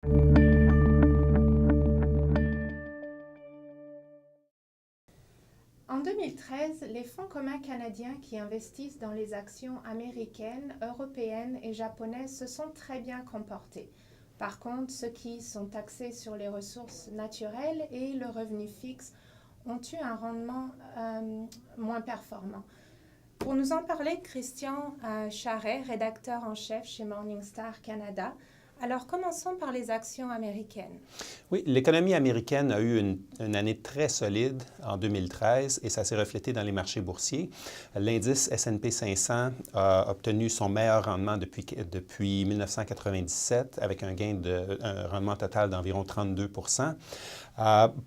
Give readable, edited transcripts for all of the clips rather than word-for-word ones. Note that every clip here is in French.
En 2013, les fonds communs canadiens qui investissent dans les actions américaines, européennes et japonaises se sont très bien comportés. Par contre, ceux qui sont taxés sur les ressources naturelles et le revenu fixe ont eu un rendement moins performant. Pour nous en parler, Christian Charret, rédacteur en chef chez Morningstar Canada. Alors, commençons par les actions américaines. Oui, l'économie américaine a eu une année très solide en 2013 et ça s'est reflété dans les marchés boursiers. L'indice S&P 500 a obtenu son meilleur rendement depuis 1997 avec un rendement total d'environ 32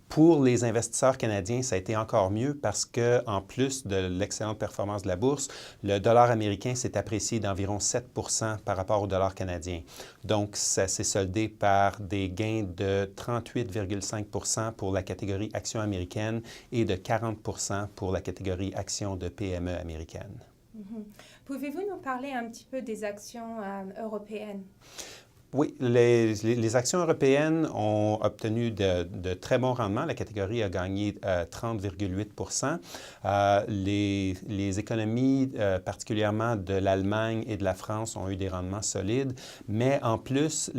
Pour les investisseurs canadiens, ça a été encore mieux parce qu'en plus de l'excellente performance de la bourse, le dollar américain s'est apprécié d'environ 7 par rapport au dollar canadien. Donc, ça s'est soldé par des gains de 38,5 pour la catégorie actions américaines et de 40 pour la catégorie actions de PME américaines. Pouvez-vous nous parler un petit peu des actions européennes? Oui, les actions européennes ont obtenu de très bons rendements. La catégorie a gagné 30,8 les économies, particulièrement de l'Allemagne et de la France, ont eu des rendements solides. Mais en plus,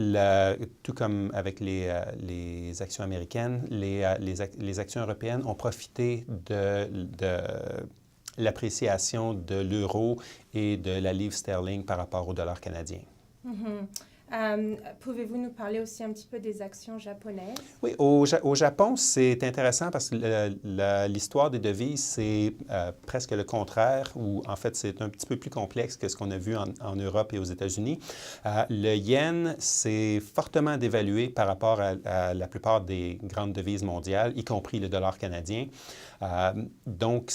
tout comme avec les actions américaines, les actions européennes ont profité de l'appréciation de l'euro et de la livre sterling par rapport au dollar canadien. Pouvez-vous nous parler aussi un petit peu des actions japonaises? Oui, au Japon, c'est intéressant parce que l'histoire des devises, c'est presque le contraire, ou en fait, c'est un petit peu plus complexe que ce qu'on a vu en Europe et aux États-Unis. Le yen s'est fortement dévalué par rapport à la plupart des grandes devises mondiales, y compris le dollar canadien. Donc,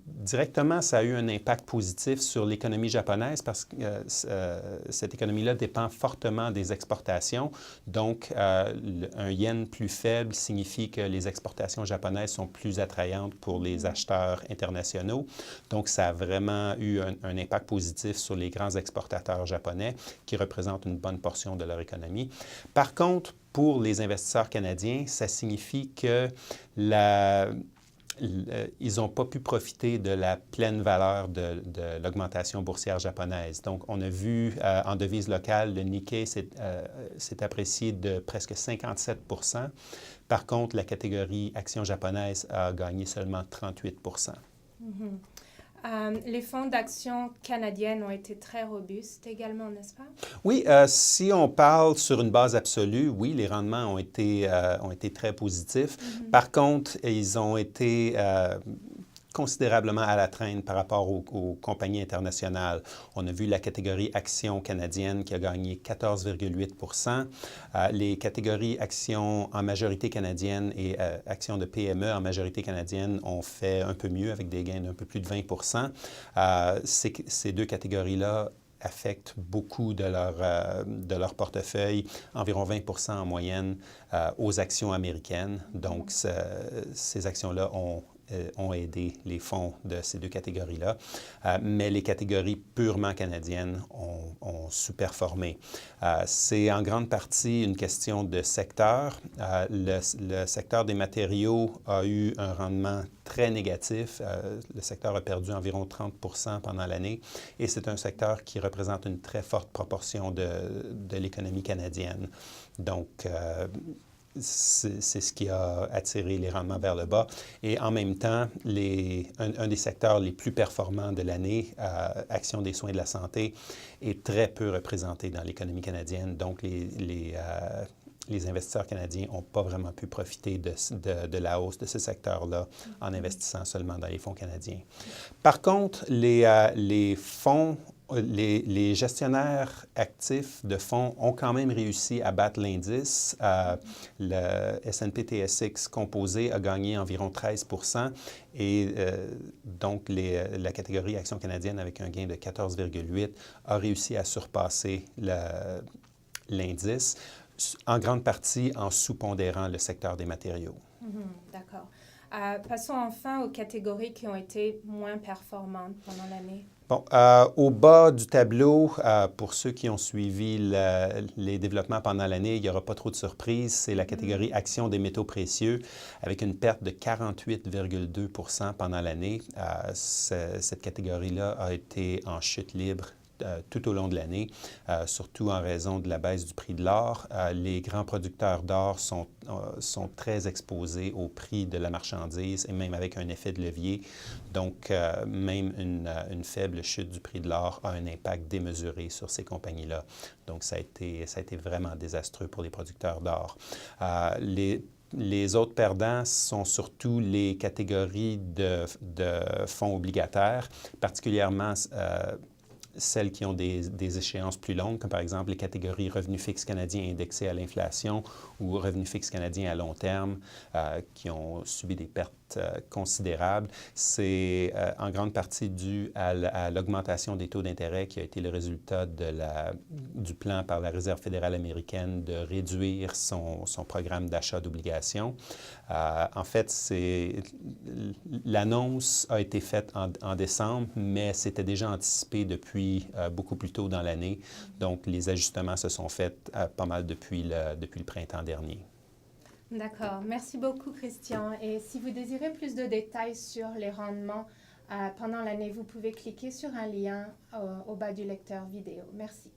directement, ça a eu un impact positif sur l'économie japonaise parce que cette économie-là dépend fortement des exportations. Donc, un yen plus faible signifie que les exportations japonaises sont plus attrayantes pour les acheteurs internationaux. Donc, ça a vraiment eu un impact positif sur les grands exportateurs japonais qui représentent une bonne portion de leur économie. Par contre, pour les investisseurs canadiens, ça signifie que ils n'ont pas pu profiter de la pleine valeur de l'augmentation boursière japonaise. Donc, on a vu en devise locale, le Nikkei s'est apprécié de presque 57 Par contre, la catégorie actions japonaises a gagné seulement 38 Les fonds d'action canadiennes ont été très robustes également, n'est-ce pas? Oui, si on parle sur une base absolue, oui, les rendements ont été très positifs. Par contre, ils ont été considérablement à la traîne par rapport aux compagnies internationales. On a vu la catégorie actions canadienne qui a gagné 14,8 Les catégories actions en majorité canadienne et actions de PME en majorité canadienne ont fait un peu mieux avec des gains d'un peu plus de 20 Ces deux catégories-là affectent beaucoup de leur portefeuille, environ 20 en moyenne, aux actions américaines. Donc, ces actions-là ont aidé les fonds de ces deux catégories-là. Mais les catégories purement canadiennes ont sous-performé. C'est en grande partie une question de secteur. Le secteur des matériaux a eu un rendement très négatif. Le secteur a perdu environ 30 pendant l'année et c'est un secteur qui représente une très forte proportion de l'économie canadienne. Donc, c'est ce qui a attiré les rendements vers le bas. Et en même temps, un des secteurs les plus performants de l'année, Action des soins et de la santé, est très peu représenté dans l'économie canadienne. Donc, les investisseurs canadiens n'ont pas vraiment pu profiter de la hausse de ce secteur-là en investissant seulement dans les fonds canadiens. Par contre, les gestionnaires actifs de fonds ont quand même réussi à battre l'indice. Le S&P TSX composé a gagné environ 13 et donc la catégorie actions canadiennes avec un gain de 14,8 a réussi à surpasser l'indice, en grande partie en sous-pondérant le secteur des matériaux. D'accord. Passons enfin aux catégories qui ont été moins performantes pendant l'année. Bon, au bas du tableau, pour ceux qui ont suivi les développements pendant l'année, il n'y aura pas trop de surprises. C'est la catégorie actions des métaux précieux avec une perte de 48,2 % pendant l'année. Cette catégorie-là a été en chute libre tout au long de l'année, surtout en raison de la baisse du prix de l'or. Les grands producteurs d'or sont très exposés au prix de la marchandise et même avec un effet de levier. Donc, même une faible chute du prix de l'or a un impact démesuré sur ces compagnies-là. Donc, ça a été vraiment désastreux pour les producteurs d'or. Les autres perdants sont surtout les catégories de fonds obligataires, particulièrement celles qui ont des échéances plus longues, comme par exemple les catégories revenus fixes canadiens indexés à l'inflation ou revenus fixes canadiens à long terme, qui ont subi des pertes considérables. C'est en grande partie dû à l'augmentation des taux d'intérêt qui a été le résultat du plan par la Réserve fédérale américaine de réduire son programme d'achat d'obligations. En fait, l'annonce a été faite en décembre, mais c'était déjà anticipé depuis beaucoup plus tôt dans l'année. Donc, les ajustements se sont faits pas mal depuis le printemps dernier. D'accord. Merci beaucoup, Christian. Et si vous désirez plus de détails sur les rendements pendant l'année, vous pouvez cliquer sur un lien au bas du lecteur vidéo. Merci.